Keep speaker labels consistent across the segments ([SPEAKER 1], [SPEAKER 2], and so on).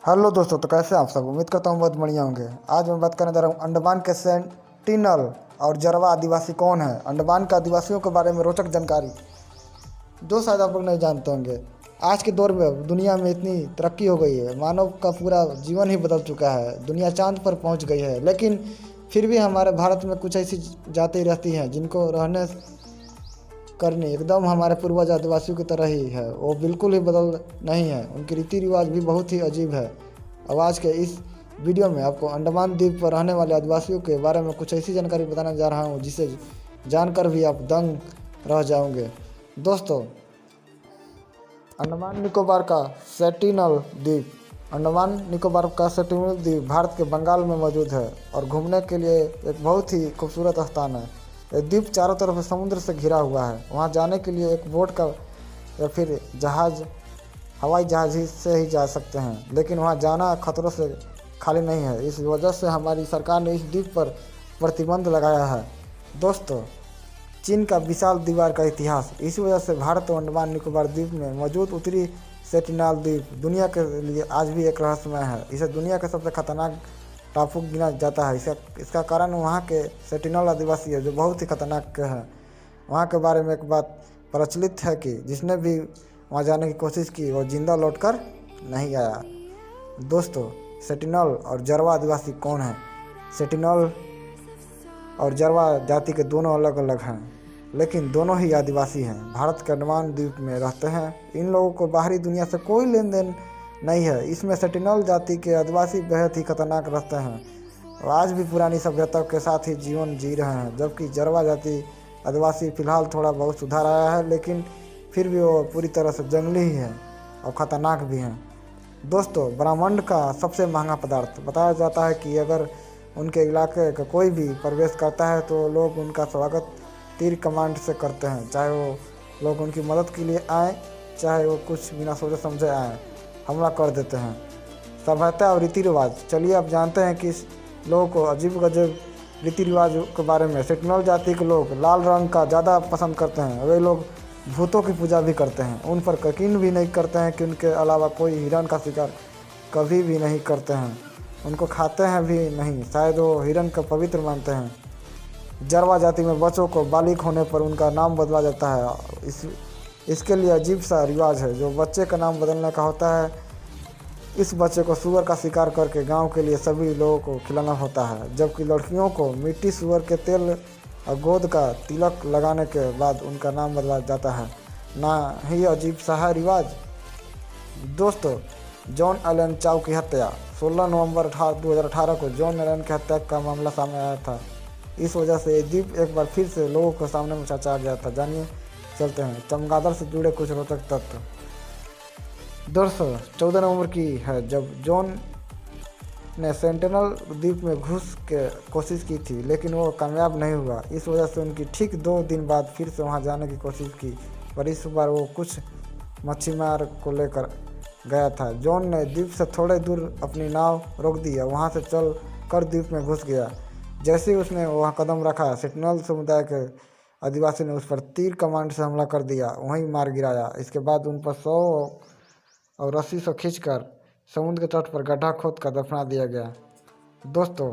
[SPEAKER 1] Hello दोस्तों, तो कैसे आप सब? उम्मीद करता हूँ बहुत बढ़िया होंगे। आज मैं बात करने जा रहा हूँ अंडमान के सेंटिनल और जरवा आदिवासी कौन है। अंडमान के आदिवासियों के बारे में रोचक जानकारी जो शायद आप लोग नहीं जानते होंगे। आज के दौर में दुनिया में इतनी तरक्की हो गई है, मानव का पूरा जीवन ही बदल चुका है। दुनिया चांद पर पहुंच गई है, लेकिन फिर भी हमारे भारत में कुछ ऐसी जाति रहती हैं जिनको रहने करनी एकदम हमारे पूर्वज आदिवासियों की तरह ही है। वो बिल्कुल ही बदल नहीं है, उनके रीति रिवाज भी बहुत ही अजीब है। अब आज के इस वीडियो में आपको अंडमान द्वीप पर रहने वाले आदिवासियों के बारे में कुछ ऐसी जानकारी बताने जा रहा हूँ जिसे जानकर भी आप दंग रह जाओगे। दोस्तों, अंडमान निकोबार का सेंटिनल द्वीप अंडमान निकोबार का सेंटिनल द्वीप भारत के बंगाल में मौजूद है और घूमने के लिए एक बहुत ही खूबसूरत स्थान है। यह द्वीप चारों तरफ समुद्र से घिरा हुआ है। वहां जाने के लिए एक बोट का या फिर हवाई जहाज ही से ही जा सकते हैं, लेकिन वहां जाना खतरों से खाली नहीं है। इस वजह से हमारी सरकार ने इस द्वीप पर प्रतिबंध लगाया है। दोस्तों, चीन का विशाल दीवार का इतिहास। इसी वजह से भारत और अंडमान निकोबार द्वीप में मौजूद उत्तरी सेंटिनल द्वीप दुनिया के लिए आज भी एक रहस्यमय है। इसे दुनिया का सबसे खतरनाक टापू गिना जाता है। इसका कारण वहाँ के सेंटिनल आदिवासी है, जो बहुत ही खतरनाक है। वहाँ के बारे में एक बात प्रचलित है कि जिसने भी वहाँ जाने की कोशिश की वो जिंदा लौटकर नहीं आया। दोस्तों, सेंटिनल और जरवा आदिवासी कौन है? सेंटिनल और जरवा जाति के दोनों अलग अलग हैं, लेकिन दोनों ही आदिवासी हैं। भारत के अंडमान द्वीप में रहते हैं। इन लोगों को बाहरी दुनिया से कोई लेन देन नहीं है। इसमें सेंटिनल जाति के आदिवासी बेहद ही खतरनाक रहते हैं और आज भी पुरानी सभ्यता के साथ ही जीवन जी रहे हैं, जबकि जरवा जाति आदिवासी फिलहाल थोड़ा बहुत सुधार आया है, लेकिन फिर भी वो पूरी तरह से जंगली ही है और ख़तरनाक भी हैं। दोस्तों, ब्रह्मांड का सबसे महंगा पदार्थ बताया जाता है कि अगर उनके इलाके का कोई भी प्रवेश करता है तो लोग उनका स्वागत तीर कमांड से करते हैं। चाहे वो लोग उनकी मदद के लिए आए, चाहे वो कुछ बिना सोचे समझे आए, हमला कर देते हैं। सभ्यता और रीति रिवाज। चलिए आप जानते हैं कि इस लोगों को अजीब गजब रीति रिवाज के बारे में। सेंटिनल जाति के लोग लाल रंग का ज़्यादा पसंद करते हैं। वे लोग भूतों की पूजा भी करते हैं। उन पर यकीन भी नहीं करते हैं कि उनके अलावा कोई हिरण का शिकार कभी भी नहीं करते हैं। उनको खाते हैं भी नहीं, शायद वो हिरण को पवित्र मानते हैं। जरवा जाति में बच्चों को बालिग होने पर उनका नाम बदला जाता है। इसके लिए अजीब सा रिवाज है। जो बच्चे का नाम बदलने का होता है, इस बच्चे को सूअर का शिकार करके गांव के लिए सभी लोगों को खिलाना होता है, जबकि लड़कियों को मिट्टी सूअर के तेल और गोद का तिलक लगाने के बाद उनका नाम बदला जाता है। ना ही अजीब सा है रिवाज। दोस्तों, जॉन एलन चाउ की हत्या। 16 नवंबर 2018 को जॉन एलन की हत्या का मामला सामने आया था। इस वजह से ये द्वीप एक बार फिर से लोगों के सामने मचा गया था। जानिए चलते हैं चमगादड़ से जुड़े कुछ रोचक तथ्य। दोस्तों, 14 नवंबर की है जब जॉन ने सेंटिनल द्वीप में घुस के कोशिश की थी, लेकिन वो कामयाब नहीं हुआ। इस वजह से उनकी ठीक 2 दिन बाद फिर से वहां जाने की कोशिश की, पर इस बार वो कुछ मच्छीमार को लेकर गया था। जॉन ने द्वीप से थोड़े दूर अपनी नाव रोक दी और वहाँ से चल कर द्वीप में घुस गया। जैसे ही उसने वहाँ कदम रखा, सेंटिनल समुदाय के आदिवासी ने उस पर तीर कमांड से हमला कर दिया, वहीं मार गिराया। इसके बाद उन पर 100 और रस्सी से खींचकर समुद्र के तट पर गड्ढा खोद कर दफना दिया गया। दोस्तों,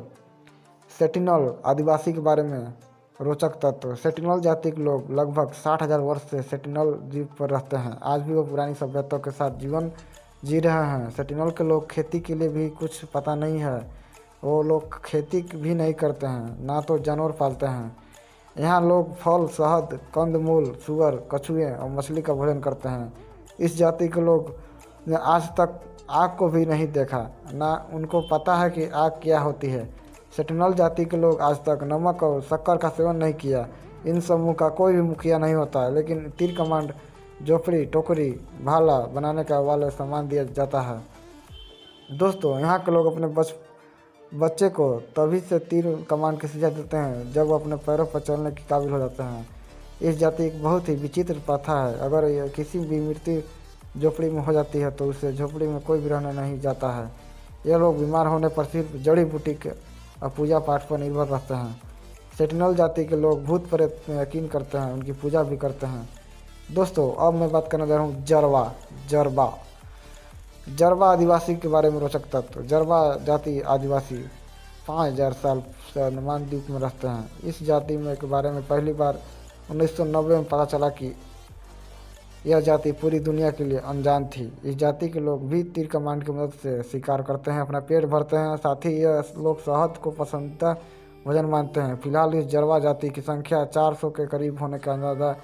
[SPEAKER 1] सेंटिनल आदिवासी के बारे में रोचक तत्व। सेंटिनल जाति के लोग लगभग 60,000 वर्ष से सेंटिनल द्वीप पर रहते हैं। आज भी वो पुरानी सभ्यता के साथ जीवन जी रहे हैं। सेंटिनल के लोग खेती के लिए भी कुछ पता नहीं है। वो लोग खेती भी नहीं करते हैं, ना तो जानवर पालते हैं। यहाँ लोग फल, शहद, कंदमूल, सूअर, कछुए और मछली का भोजन करते हैं। इस जाति के लोग ने आज तक आग को भी नहीं देखा, ना उनको पता है कि आग क्या होती है। सेंटिनल जाति के लोग आज तक नमक और शक्कर का सेवन नहीं किया। इन समूह का कोई भी मुखिया नहीं होता है, लेकिन तीर कमांड, झोपड़ी, टोकरी, भाला बनाने का वाले सामान दिया जाता है। दोस्तों, यहाँ के लोग अपने बच्चे को तभी से तीर कमांड की शिक्षा देते हैं जब वो अपने पैरों पर चलने के काबिल हो जाते हैं। इस जाति एक बहुत ही विचित्र प्रथा है। अगर किसी भी मृत्यु झोपड़ी में हो जाती है तो उसे झोपड़ी में कोई भी रहने नहीं जाता है। ये लोग बीमार होने पर सिर्फ जड़ी बूटी के और पूजा पाठ पर निर्भर रहते हैं। सेंटिनल जाति के लोग भूत प्रेत में यकीन करते हैं, उनकी पूजा भी करते हैं। दोस्तों, अब मैं बात करने जा रहा हूँ जरवा। जरवा आदिवासी के बारे में रोचक तथ्य। जरवा जाति आदिवासी 5000 साल से अंडमान द्वीप में रहते हैं। इस जाति में के बारे में पहली बार 1990 में पता चला कि यह जाति पूरी दुनिया के लिए अनजान थी। इस जाति के लोग भी तीर कमान की मदद से शिकार करते हैं, अपना पेट भरते हैं। साथ ही यह लोग शहद को पसंदीदा भोजन मानते हैं। फिलहाल इस जरवा जाति की संख्या 400 के करीब होने का अंदाजा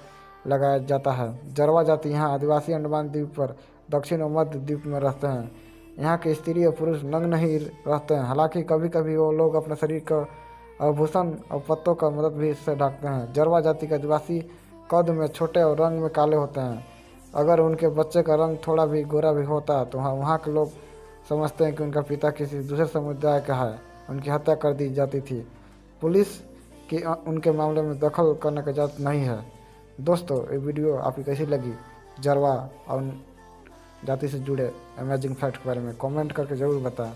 [SPEAKER 1] लगाया जाता है। जरवा जाति यहाँ आदिवासी अंडमान द्वीप पर दक्षिण और मध्य द्वीप में रहते हैं। यहाँ के स्त्री और पुरुष नग्न नहीं रहते हैं। हालांकि कभी कभी वो लोग अपने शरीर का आभूषण और पत्तों का मदद भी इससे ढकते हैं। जरवा जाति के आदिवासी कद में छोटे और रंग में काले होते हैं। अगर उनके बच्चे का रंग थोड़ा भी गोरा भी होता तो वहाँ के लोग समझते हैं कि उनका पिता किसी दूसरे समुदाय का है, उनकी हत्या कर दी जाती थी। पुलिस की उनके मामले में दखल करने की इजाज़त नहीं है। दोस्तों, ये वीडियो आपकी कैसी लगी? जरवा और जाति से जुड़े अमेजिंग फैक्ट के बारे में कमेंट करके ज़रूर बताएं।